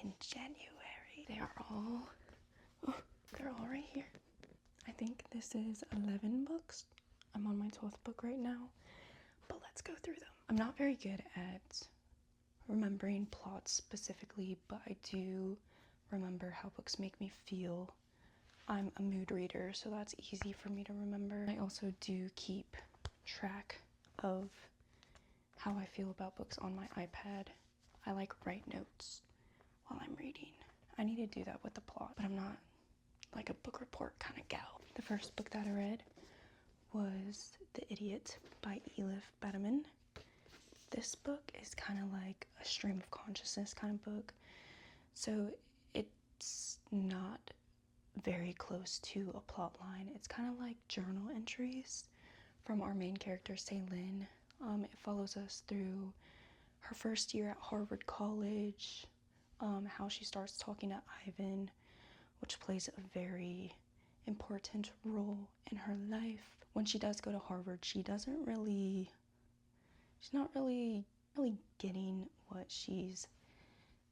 in January. They're all right here. I think this is 11 books. I'm on my 12th book right now, but let's go through them. I'm not very good at remembering plots specifically, but I do remember how books make me feel. I'm a mood reader, so that's easy for me to remember. I also do keep track of how I feel about books on my iPad. I like write notes while I'm reading. I need to do that with the plot, but I'm not like a book report kind of gal. The first book that I read was The Idiot by Elif Batuman. This book is kind of like a stream of consciousness kind of book. So it's not very close to a plot line. It's kind of like journal entries from our main character, Celine. It follows us through her first year at Harvard College, how she starts talking to Ivan, which plays a very important role in her life. When she does go to Harvard, she's not really getting what she's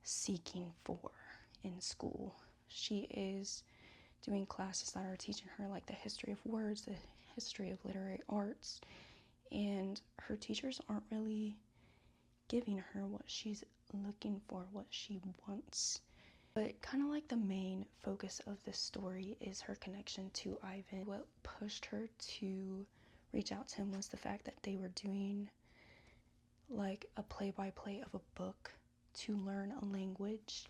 seeking for in school. She is doing classes that are teaching her like the history of words, the history of literary arts, and her teachers aren't really giving her what she's looking for, what she wants. But kind of like the main focus of this story is her connection to Ivan. What pushed her to reach out to him was the fact that they were doing like a play-by-play of a book to learn a language,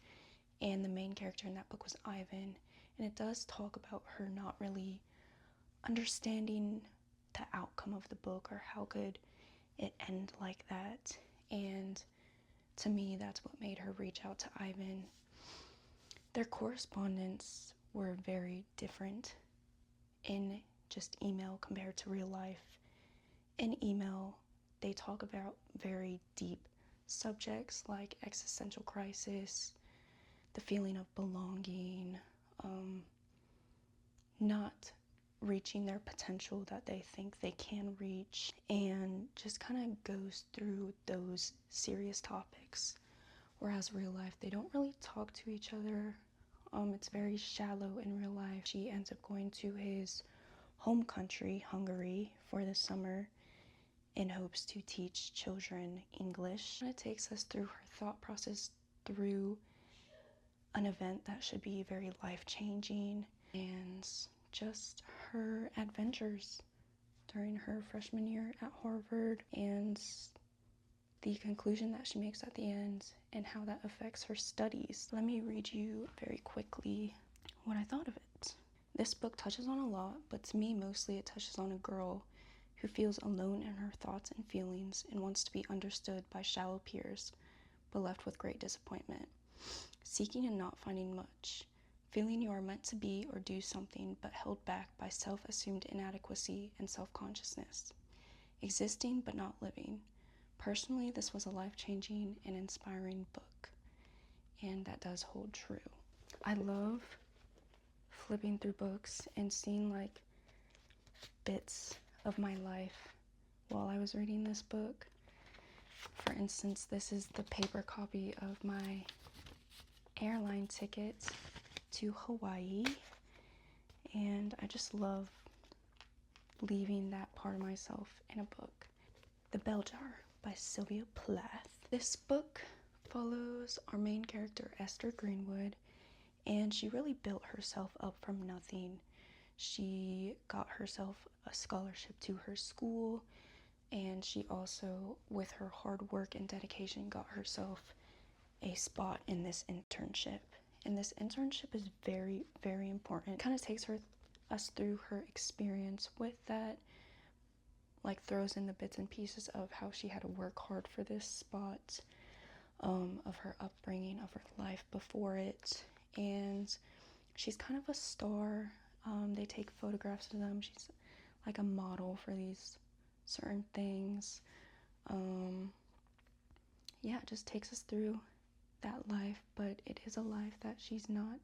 and the main character in that book was Ivan. And it does talk about her not really understanding the outcome of the book or how could it end like that. And to me, that's what made her reach out to Ivan. Their correspondence were very different in just email compared to real life. In email, they talk about very deep subjects like existential crisis, the feeling of belonging, not reaching their potential that they think they can reach, and just kind of goes through those serious topics. Whereas real life, they don't really talk to each other. It's very shallow in real life. She ends up going to his home country, Hungary, for the summer in hopes to teach children English. It takes us through her thought process through an event that should be very life-changing, and just her adventures during her freshman year at Harvard, and the conclusion that she makes at the end and how that affects her studies. Let me read you very quickly what I thought of it. This book touches on a lot, but to me mostly it touches on a girl who feels alone in her thoughts and feelings and wants to be understood by shallow peers, but left with great disappointment. Seeking and not finding much. Feeling you are meant to be or do something, but held back by self-assumed inadequacy and self-consciousness. Existing but not living. Personally, this was a life-changing and inspiring book, and that does hold true. I love flipping through books and seeing like bits of my life while I was reading this book. For instance, this is the paper copy of my airline ticket to Hawaii, and I just love leaving that part of myself in a book. The Bell Jar by Sylvia Plath. This book follows our main character, Esther Greenwood, and she really built herself up from nothing. She got herself a scholarship to her school, and she also, with her hard work and dedication, got herself a spot in this internship. And this internship is very, very important. It kind of takes us through her experience with that, like throws in the bits and pieces of how she had to work hard for this spot, of her upbringing, of her life before it. And she's kind of a star. They take photographs of them. She's like a model for these certain things. Yeah, it just takes us through that life, but it is a life that she's not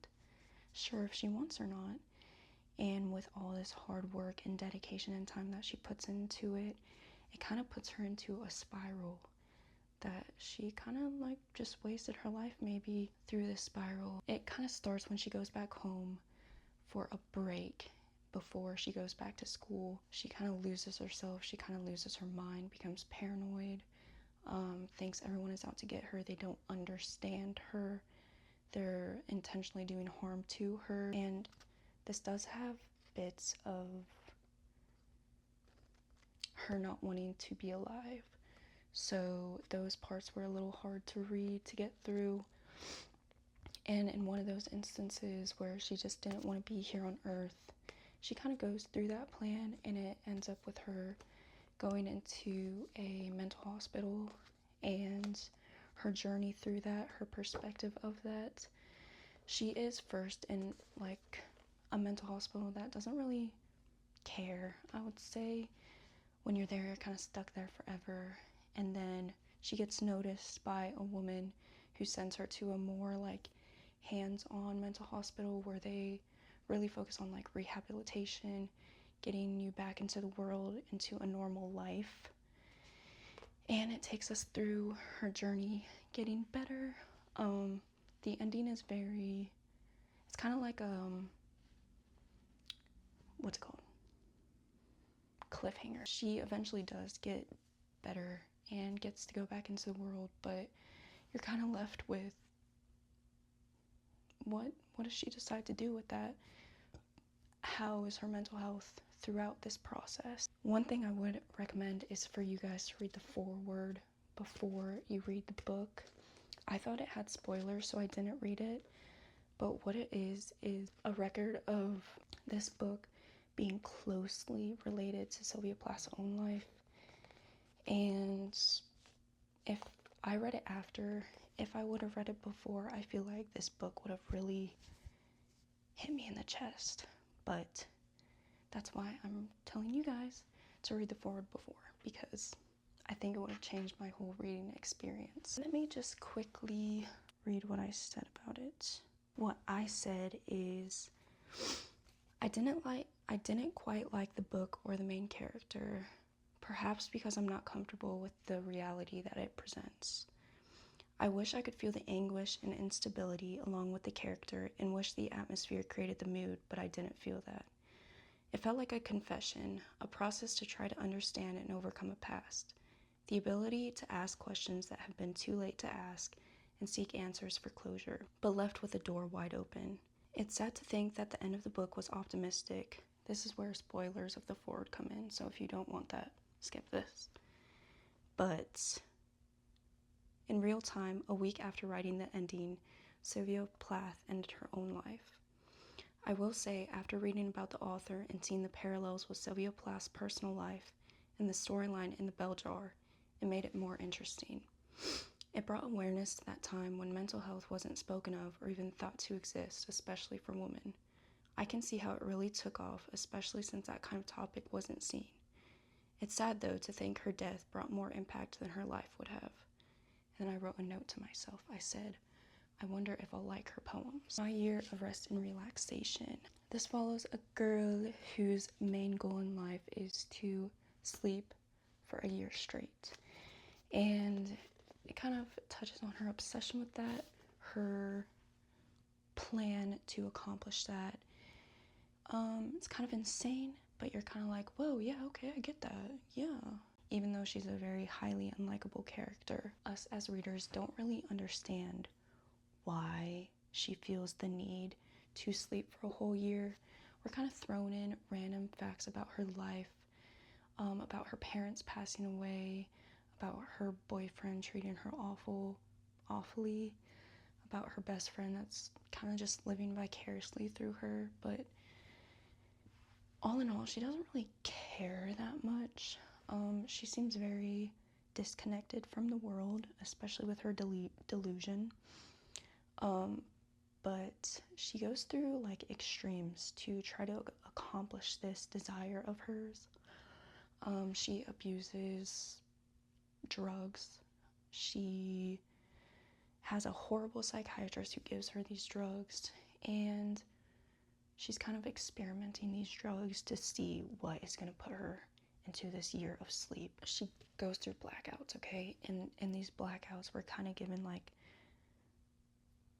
sure if she wants or not. And with all this hard work and dedication and time that she puts into it, it kind of puts her into a spiral that she kind of like just wasted her life maybe through this spiral. It kind of starts when she goes back home for a break before she goes back to school. She kind of loses herself, she kind of loses her mind, becomes paranoid, thinks everyone is out to get her, they don't understand her, they're intentionally doing harm to her. And this does have bits of her not wanting to be alive, so those parts were a little hard to read, to get through. And in one of those instances where she just didn't want to be here on Earth, she kind of goes through that plan, and it ends up with her going into a mental hospital, and her journey through that, her perspective of that. She is first in like a mental hospital that doesn't really care, I would say. When you're there, you're kind of stuck there forever. And then she gets noticed by a woman who sends her to a more like hands-on mental hospital where they really focus on like rehabilitation, getting you back into the world, into a normal life. And it takes us through her journey getting better. The ending is it's kind of like what's it called? Cliffhanger. She eventually does get better and gets to go back into the world, but you're kind of left with what does she decide to do with that? How is her mental health throughout this process? One thing I would recommend is for you guys to read the foreword before you read the book. I thought it had spoilers, so I didn't read it, but what it is a record of this book being closely related to Sylvia Plath's own life. And if I read it after, if I would have read it before, I feel like this book would have really hit me in the chest. But that's why I'm telling you guys to read the foreword before, because I think it would have changed my whole reading experience. Let me just quickly read what I said about it. What I said is, I didn't quite like the book or the main character, perhaps because I'm not comfortable with the reality that it presents. I wish I could feel the anguish and instability along with the character, and wish the atmosphere created the mood, but I didn't feel that. It felt like a confession, a process to try to understand and overcome a past. The ability to ask questions that have been too late to ask and seek answers for closure, but left with a door wide open. It's sad to think that the end of the book was optimistic. This is where spoilers of the foreword come in, so if you don't want that, skip this. But in real time, a week after writing the ending, Sylvia Plath ended her own life. I will say, after reading about the author and seeing the parallels with Sylvia Plath's personal life and the storyline in the bell jar, it made it more interesting. It brought awareness to that time when mental health wasn't spoken of or even thought to exist, especially for women. I can see how it really took off, especially since that kind of topic wasn't seen. It's sad, though, to think her death brought more impact than her life would have. And then I wrote a note to myself. I said, I wonder if I'll like her poems. My year of rest and relaxation. This follows a girl whose main goal in life is to sleep for a year straight. And it kind of touches on her obsession with that, her plan to accomplish that. It's kind of insane, but you're kind of like, whoa, yeah, okay, I get that, yeah. Even though she's a very highly unlikable character, us as readers don't really understand why she feels the need to sleep for a whole year. We're kind of thrown in random facts about her life, about her parents passing away, about her boyfriend treating her awfully, about her best friend that's kind of just living vicariously through her. But all in all, she doesn't really care that much. She seems very disconnected from the world, especially with her delusion. But she goes through like extremes to try to accomplish this desire of hers. She abuses drugs. She has a horrible psychiatrist who gives her these drugs, and she's kind of experimenting these drugs to see what is going to put her into this year of sleep. She goes through blackouts, okay? And these blackouts were kind of given like,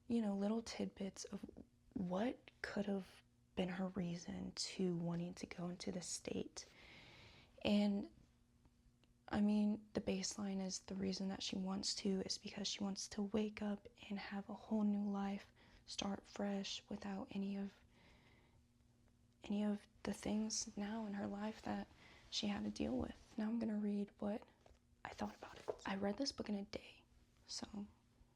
you know, little tidbits of what could have been her reason to wanting to go into this state. And I mean, the baseline is the reason that she wants to is because she wants to wake up and have a whole new life, start fresh without any of the things now in her life that she had to deal with. Now I'm gonna read what I thought about it. I read this book in a day, so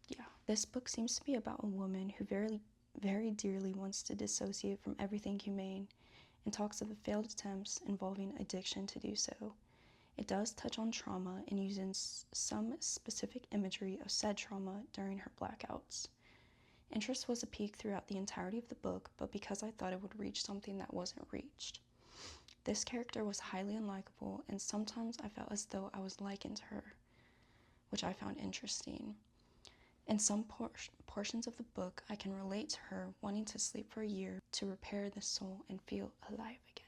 yeah. This book seems to be about a woman who very dearly wants to dissociate from everything humane and talks of the failed attempts involving addiction to do so. It does touch on trauma and uses some specific imagery of said trauma during her blackouts. Interest was a peak throughout the entirety of the book, but because I thought it would reach something that wasn't reached. This character was highly unlikable, and sometimes I felt as though I was likened to her, which I found interesting. In some portions of the book, I can relate to her wanting to sleep for a year to repair the soul and feel alive again.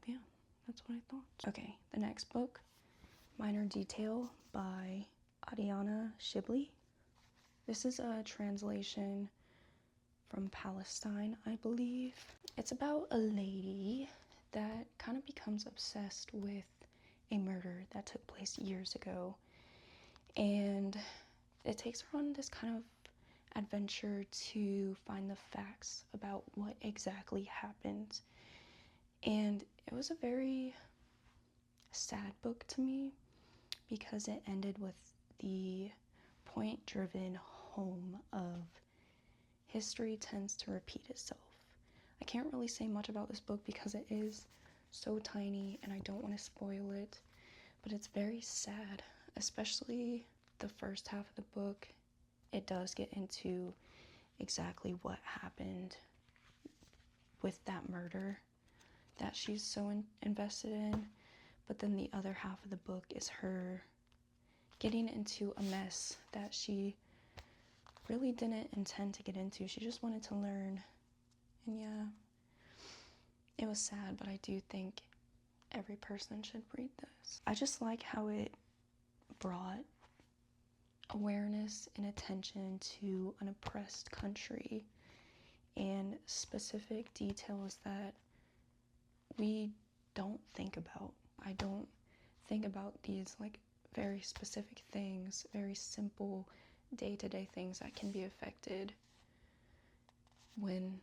Yeah, that's what I thought. Okay, the next book, Minor Detail by Adania Shibli. This is a translation from Palestine, I believe. It's about a lady that kind of becomes obsessed with a murder that took place years ago. And it takes her on this kind of adventure to find the facts about what exactly happened. And it was a very sad book to me because it ended with the point-driven home of history tends to repeat itself. I can't really say much about this book because it is so tiny and I don't want to spoil it, but it's very sad, especially the first half of the book. It does get into exactly what happened with that murder that she's so invested in, but then the other half of the book is her getting into a mess that she really didn't intend to get into. She just wanted to learn. And yeah, it was sad, but I do think every person should read this. I just like how it brought awareness and attention to an oppressed country and specific details that we don't think about. I don't think about these like very specific things, very simple day-to-day things that can be affected when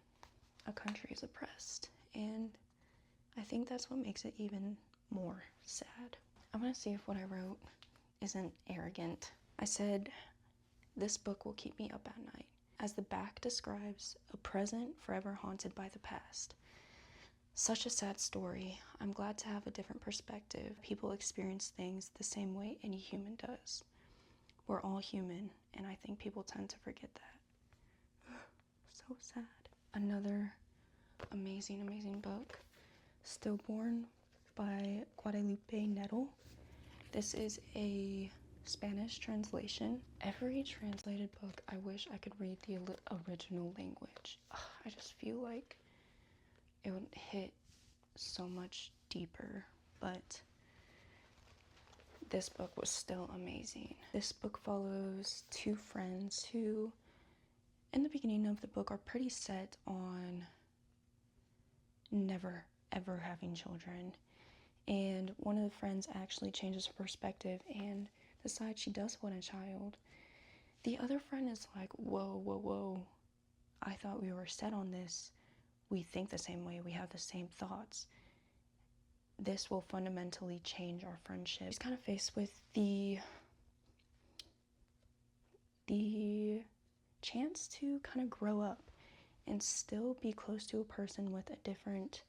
a country is oppressed. And I think that's what makes it even more sad. I'm gonna see if what I wrote isn't arrogant. I said, this book will keep me up at night. As the back describes, a present forever haunted by the past. Such a sad story. I'm glad to have a different perspective. People experience things the same way any human does. We're all human, and I think people tend to forget that. So sad. Another amazing book, Stillborn by Guadalupe Nettel. This is a Spanish translation. Every translated book, I wish I could read the original language. I just feel like it would hit so much deeper, but this book was still amazing. This book follows two friends who, in the beginning of the book, are pretty set on never ever having children. And one of the friends actually changes her perspective and decides she does want a child. The other friend is like, whoa, I thought we were set on this. We think the same way, we have the same thoughts. This will fundamentally change our friendship. She's kind of faced with the chance to kind of grow up and still be close to a person with a different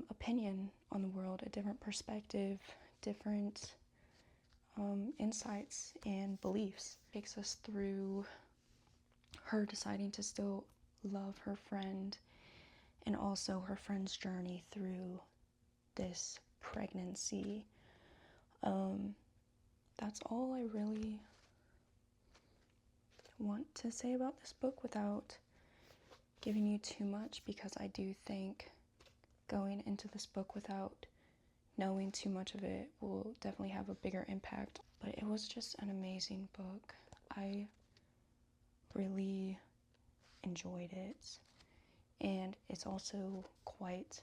opinion on the world, a different perspective, different insights and beliefs. It takes us through her deciding to still love her friend and also her friend's journey through this pregnancy. That's all I really want to say about this book without giving you too much, because I do think going into this book without knowing too much of it will definitely have a bigger impact. But it was just an amazing book. I really enjoyed it. And it's also quite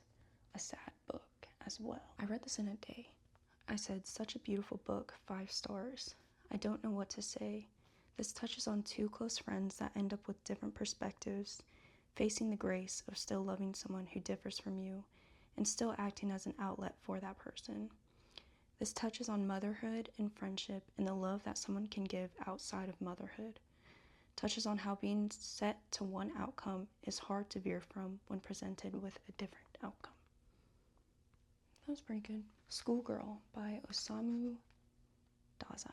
a sad book as well. I read this in a day. I said, such a beautiful book, 5 stars. I don't know what to say. This touches on 2 close friends that end up with different perspectives, facing the grace of still loving someone who differs from you and still acting as an outlet for that person. This touches on motherhood and friendship and the love that someone can give outside of motherhood. Touches on how being set to one outcome is hard to veer from when presented with a different outcome. That was pretty good. Schoolgirl by Osamu Dazai.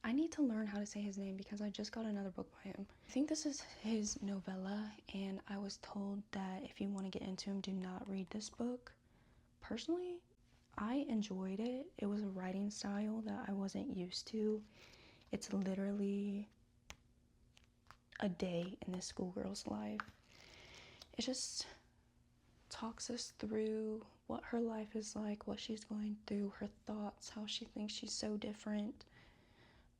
I need to learn how to say his name because I just got another book by him. I think this is his novella, and I was told that if you want to get into him, do not read this book. Personally, I enjoyed it. It was a writing style that I wasn't used to. It's literally a day in this schoolgirl's life. It just talks us through what her life is like, what she's going through, her thoughts, how she thinks she's so different.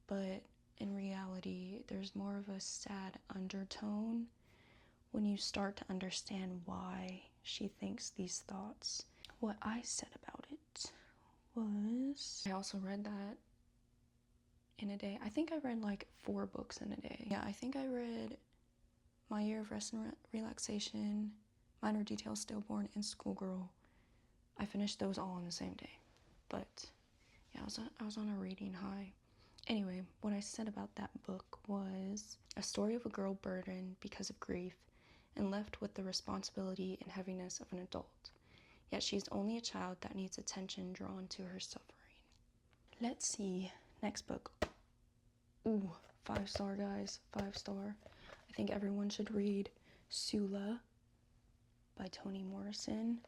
But in reality, there's more of a sad undertone when you start to understand why she thinks these thoughts. What I said about it was, I also read that in a day. I think I read like 4 books in a day. Yeah, I think I read My Year of Rest and Relaxation, Minor Details Stillborn, and Schoolgirl. I finished those all in the same day. But yeah, I was on a reading high. Anyway, what I said about that book was a story of a girl burdened because of grief and left with the responsibility and heaviness of an adult. Yet she's only a child that needs attention drawn to her suffering. Let's see. Next book. Ooh, 5 star, guys. 5 star. I think everyone should read Sula by Toni Morrison.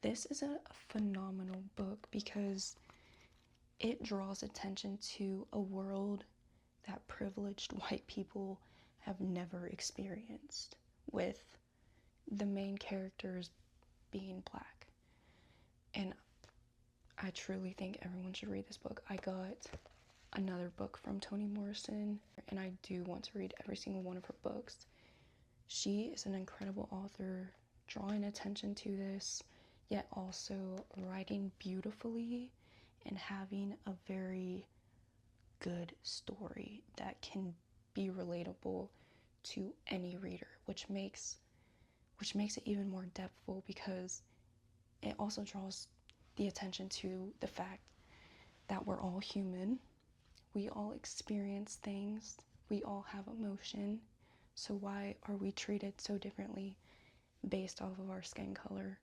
This is a phenomenal book because it draws attention to a world that privileged white people have never experienced, with the main characters being black. And I truly think everyone should read this book. I got another book from Toni Morrison, and I do want to read every single one of her books. She is an incredible author, drawing attention to this, yet also writing beautifully and having a very good story that can be relatable to any reader, which makes it even more depthful because it also draws the attention to the fact that we're all human. We all experience things. We all have emotion. So why are we treated so differently based off of our skin color?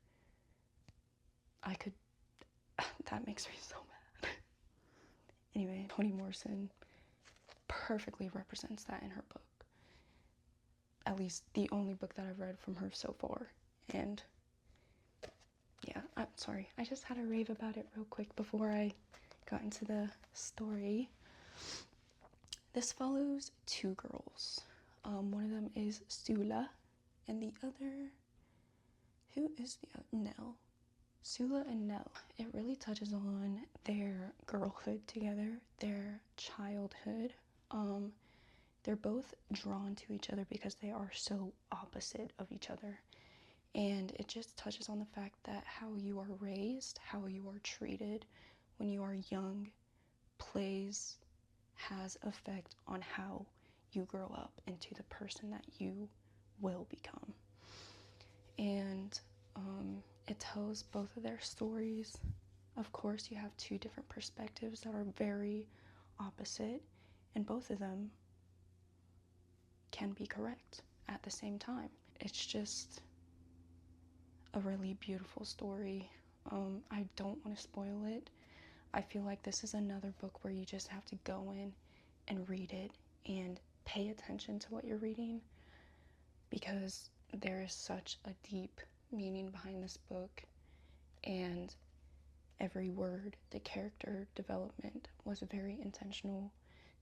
That makes me so mad. Anyway, Toni Morrison perfectly represents that in her book. At least the only book that I've read from her so far. And yeah, I'm sorry. I just had a rave about it real quick before I got into the story. This follows 2 girls. One of them is Sula, and the other, who is the other? Nell. Sula and Nell. It really touches on their girlhood together, their childhood. They're both drawn to each other because they are so opposite of each other. And it just touches on the fact that how you are raised, how you are treated when you are young, has effect on how you grow up into the person that you will become. And it tells both of their stories. Of course, you have 2 different perspectives that are very opposite, and both of them can be correct at the same time. It's just a really beautiful story. I don't want to spoil it. I feel like this is another book where you just have to go in and read it and pay attention to what you're reading, because there is such a deep meaning behind this book, and every word, the character development was very intentional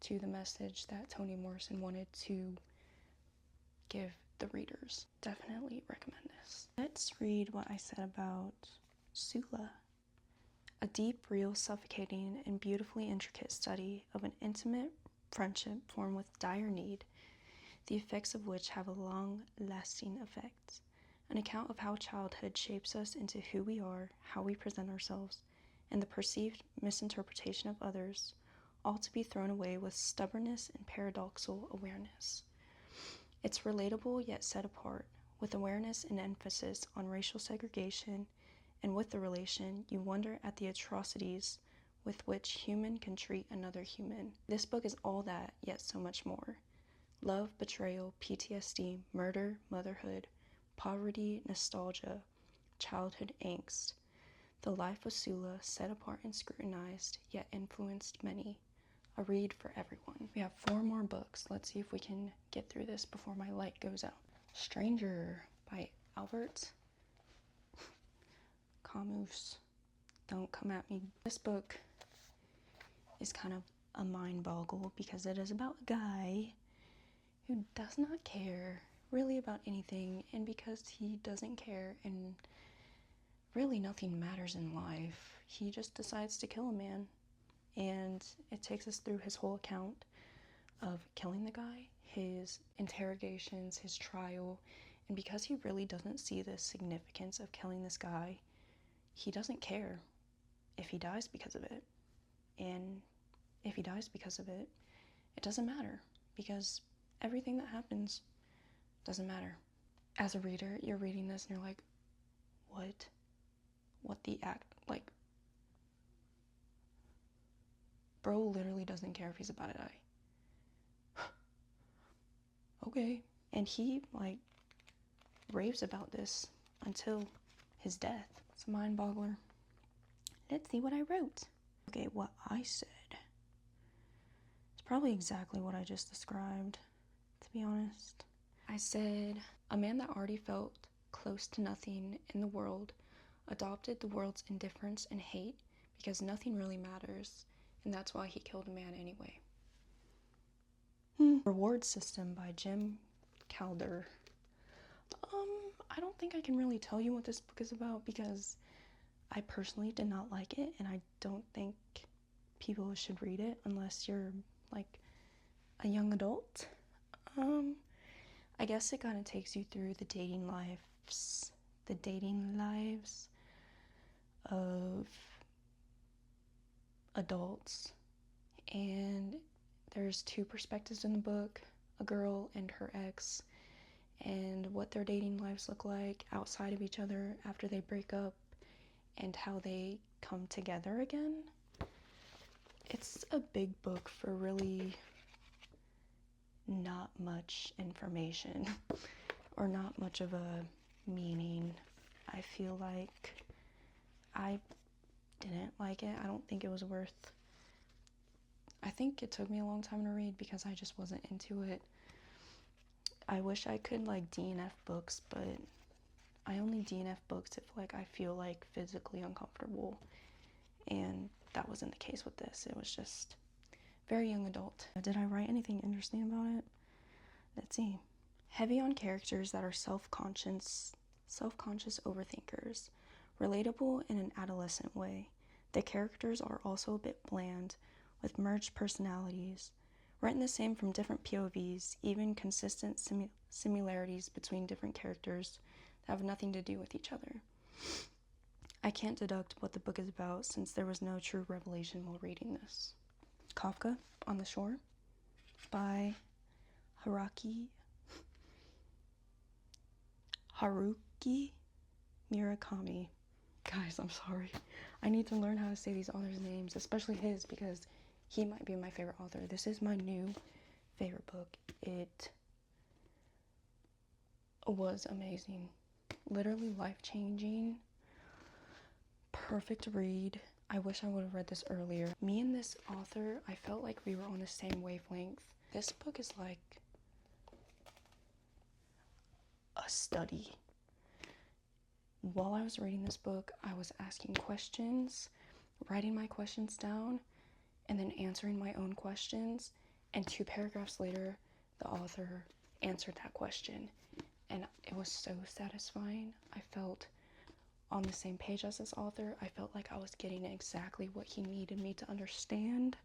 to the message that Toni Morrison wanted to give the readers. Definitely recommend this. Let's read what I said about Sula. A deep, real, suffocating, and beautifully intricate study of an intimate friendship formed with dire need, the effects of which have a long-lasting effect. An account of how childhood shapes us into who we are, how we present ourselves, and the perceived misinterpretation of others, all to be thrown away with stubbornness and paradoxical awareness. It's relatable yet set apart, with awareness and emphasis on racial segregation, and with the relation, you wonder at the atrocities with which human can treat another human. This book is all that, yet so much more. Love, betrayal, PTSD, murder, motherhood, poverty, nostalgia, childhood angst. The life of Sula, set apart and scrutinized, yet influenced many. A read for everyone. We have 4 more books. Let's see if we can get through this before my light goes out. Stranger by Albert Camus. Don't come at me. This book is kind of a mind boggle because it is about a guy who does not care really about anything, and because he doesn't care and really nothing matters in life, he just decides to kill a man. And it takes us through his whole account of killing the guy, his interrogations, his trial, and because he really doesn't see the significance of killing this guy, he doesn't care if he dies because of it. And if he dies because of it, it doesn't matter, because everything that happens doesn't matter. As a reader, you're reading this and you're like, what the act, like, bro literally doesn't care if he's about to die. Okay. And he, like, raves about this until his death. It's a mind boggler. Let's see what I wrote. Okay, what I said. It's probably exactly what I just described, to be honest. I said, a man that already felt close to nothing in the world adopted the world's indifference and hate because nothing really matters, and that's why he killed a man anyway. Reward System by Jim Calder. I don't think I can really tell you what this book is about because I personally did not like it, and I don't think people should read it unless you're like a young adult. I guess it kind of takes you through the dating lives of adults, and there's 2 perspectives in the book, a girl and her ex, and what their dating lives look like outside of each other after they break up, and how they come together again. It's a big book for really not much information or not much of a meaning. I feel like I didn't like it. I don't think it was worth. I think it took me a long time to read because I just wasn't into it. I wish I could like DNF books, but I only DNF books if like I feel like physically uncomfortable, and that wasn't the case with this. It was just very young adult. Did I write anything interesting about it? Let's see. Heavy on characters that are self-conscious overthinkers, relatable in an adolescent way. The characters are also a bit bland, with merged personalities, written the same from different POVs, even consistent similarities between different characters that have nothing to do with each other. I can't deduct what the book is about since there was no true revelation while reading this. Kafka on the Shore by Haruki Murakami. Guys, I'm sorry. I need to learn how to say these authors' names, especially his, because he might be my favorite author. This is my new favorite book. It was amazing. Literally life-changing. Perfect read. I wish I would have read this earlier. Me and this author, I felt like we were on the same wavelength. This book is like a study. While I was reading this book, I was asking questions, writing my questions down, and then answering my own questions. And 2 paragraphs later, the author answered that question. And it was so satisfying. I felt on the same page as this author. I felt like I was getting exactly what he needed me to understand.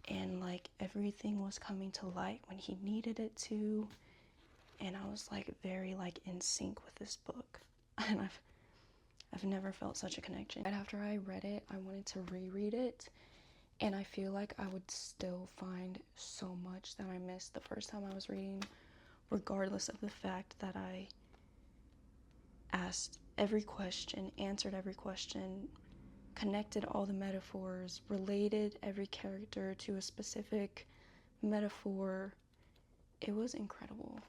And like everything was coming to light when he needed it to. And I was like very like in sync with this book. And I've never felt such a connection. Right after I read it, I wanted to reread it. And I feel like I would still find so much that I missed the first time I was reading, regardless of the fact that I asked every question, answered every question, connected all the metaphors, related every character to a specific metaphor. It was incredible.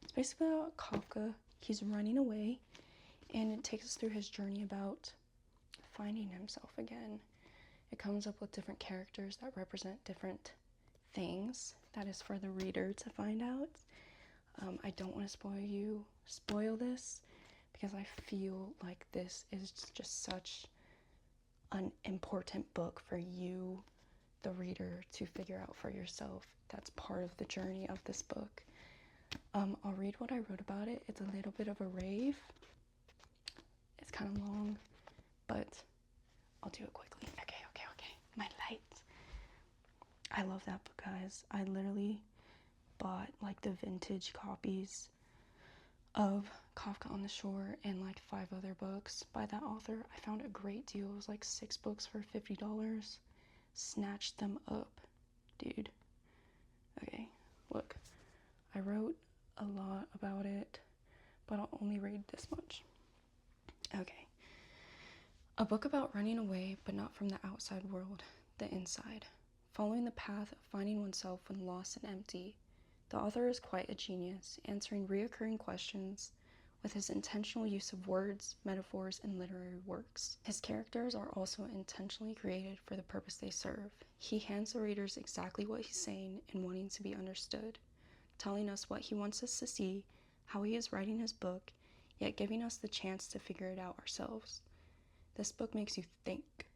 It's basically about Kafka. He's running away, and it takes us through his journey about finding himself again. It comes up with different characters that represent different things. That is for the reader to find out. I don't want to spoil this, because I feel like this is just such an important book for you, the reader, to figure out for yourself. That's part of the journey of this book. I'll read what I wrote about it. It's a little bit of a rave. It's kind of long, but I'll do it quickly. Okay. My lights. I love that book, guys. I literally bought like the vintage copies of Kafka on the Shore and like 5 other books by that author. I found a great deal. It was like 6 books for $50. Snatched them up, dude. Okay, look. I wrote a lot about it, but I'll only read this much. Okay. A book about running away, but not from the outside world, the inside. Following the path of finding oneself when lost and empty, the author is quite a genius, answering reoccurring questions with his intentional use of words, metaphors, and literary works. His characters are also intentionally created for the purpose they serve. He hands the readers exactly what he's saying and wanting to be understood, telling us what he wants us to see, how he is writing his book, yet giving us the chance to figure it out ourselves. This book makes you think.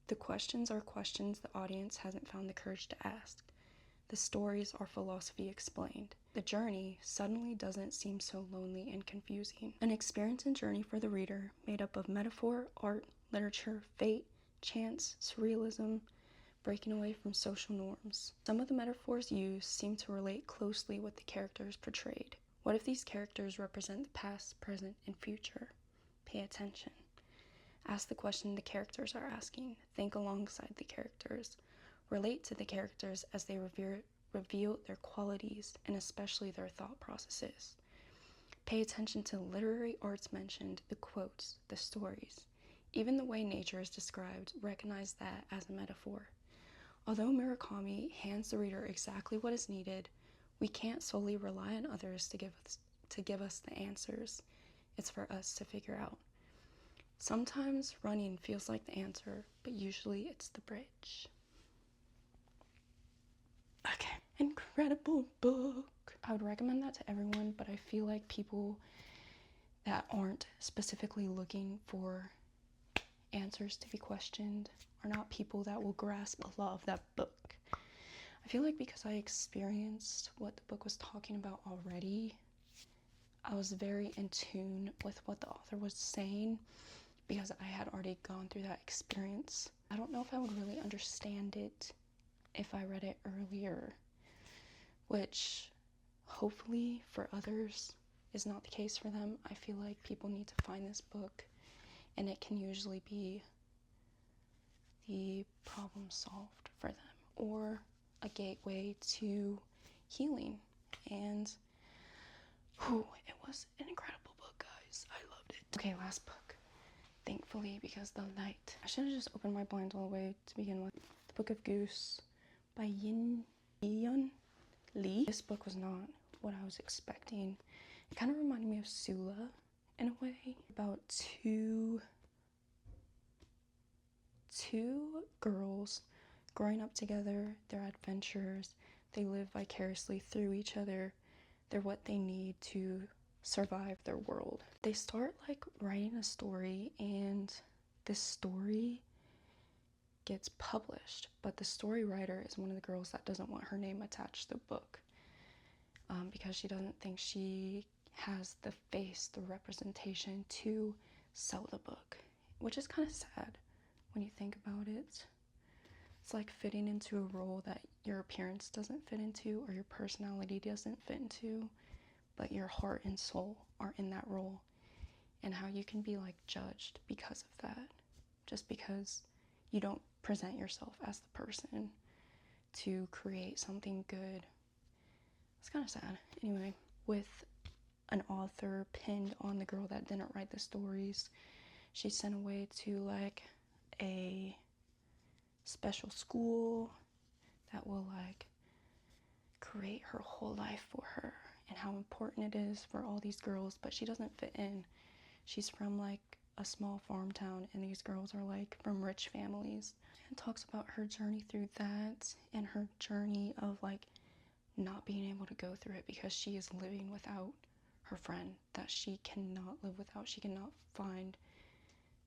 The questions are questions the audience hasn't found the courage to ask. The stories are philosophy explained. The journey suddenly doesn't seem so lonely and confusing. An experience and journey for the reader, made up of metaphor, art, literature, fate, chance, surrealism, breaking away from social norms. Some of the metaphors used seem to relate closely with the characters portrayed. What if these characters represent the past, present, and future? Pay attention. Ask the question the characters are asking. Think alongside the characters. Relate to the characters as they reveal their qualities and especially their thought processes. Pay attention to the literary arts mentioned, the quotes, the stories. Even the way nature is described, recognize that as a metaphor. Although Murakami hands the reader exactly what is needed, we can't solely rely on others to give us the answers. It's for us to figure out. Sometimes running feels like the answer, but usually it's the bridge. Okay, incredible book. I would recommend that to everyone, but I feel like people that aren't specifically looking for answers to be questioned are not people that will grasp a lot of that book. I feel like because I experienced what the book was talking about already, I was very in tune with what the author was saying because I had already gone through that experience. I don't know if I would really understand it if I read it earlier, which hopefully for others is not the case for them. I feel like people need to find this book, and it can usually be the problem solved for them or a gateway to healing. And it was an incredible book, guys. I loved it. Okay, last book. Thankfully, because the light. I should have just opened my blinds all the way to begin with. The Book of Goose by Yiyun Lee. This book was not what I was expecting. It kind of reminded me of Sula in a way, about two girls growing up together, their adventures. They live vicariously through each other. They're what they need to survive their world. They start like writing a story, and this story gets published, but the story writer is one of the girls that doesn't want her name attached to the book because she doesn't think she has the face, the representation to sell the book, which is kind of sad when you think about it. It's like fitting into a role that your appearance doesn't fit into or your personality doesn't fit into, but your heart and soul are in that role, and how you can be like judged because of that, just because you don't present yourself as the person to create something good. It's kind of sad. Anyway, with an author pinned on the girl that didn't write the stories, she's sent away to like a special school that will like create her whole life for her, and how important it is for all these girls, but she doesn't fit in. She's from like a small farm town, and these girls are like from rich families. And talks about her journey through that, and her journey of like not being able to go through it because she is living without her friend that she cannot live without. She cannot find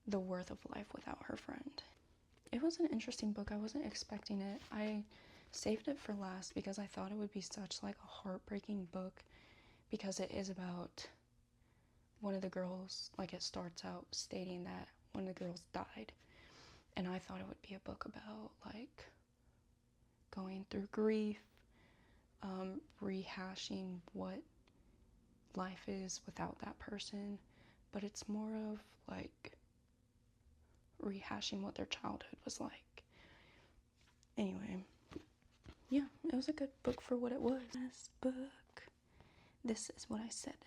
the worth of life without her friend. It was an interesting book. I wasn't expecting it. I saved it for last because I thought it would be such like a heartbreaking book, because it is about one of the girls. Like, it starts out stating that one of the girls died, and I thought it would be a book about like going through grief, rehashing what life is without that person, but it's more of like rehashing what their childhood was like. Anyway, yeah, it was a good book for what it was. This book, this is what I said.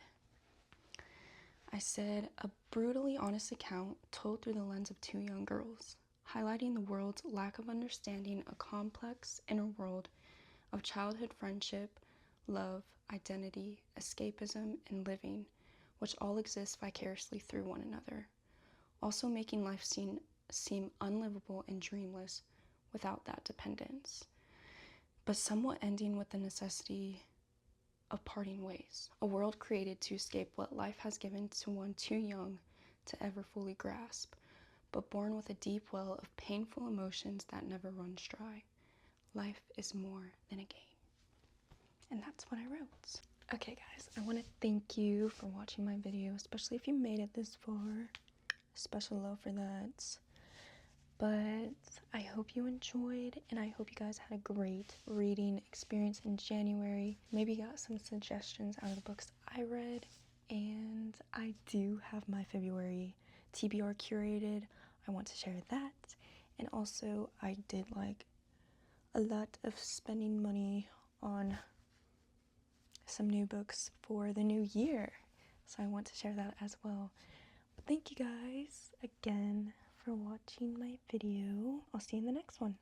I said, a brutally honest account told through the lens of two young girls, highlighting the world's lack of understanding a complex inner world of childhood friendship, love, identity, escapism, and living, which all exist vicariously through one another, also making life seem unlivable and dreamless without that dependence, but somewhat ending with the necessity of parting ways, a world created to escape what life has given to one too young to ever fully grasp, but born with a deep well of painful emotions that never runs dry. Life is more than a game. And that's what I wrote. Okay guys, I want to thank you for watching my video, especially if you made it this far. Special love for that. But I hope you enjoyed, and I hope you guys had a great reading experience in January. Maybe got some suggestions out of the books I read, and I do have my February TBR curated. I want to share that. And also, I did like a lot of spending money on some new books for the new year, so I want to share that as well. But thank you guys again for watching my video. I'll see you in the next one.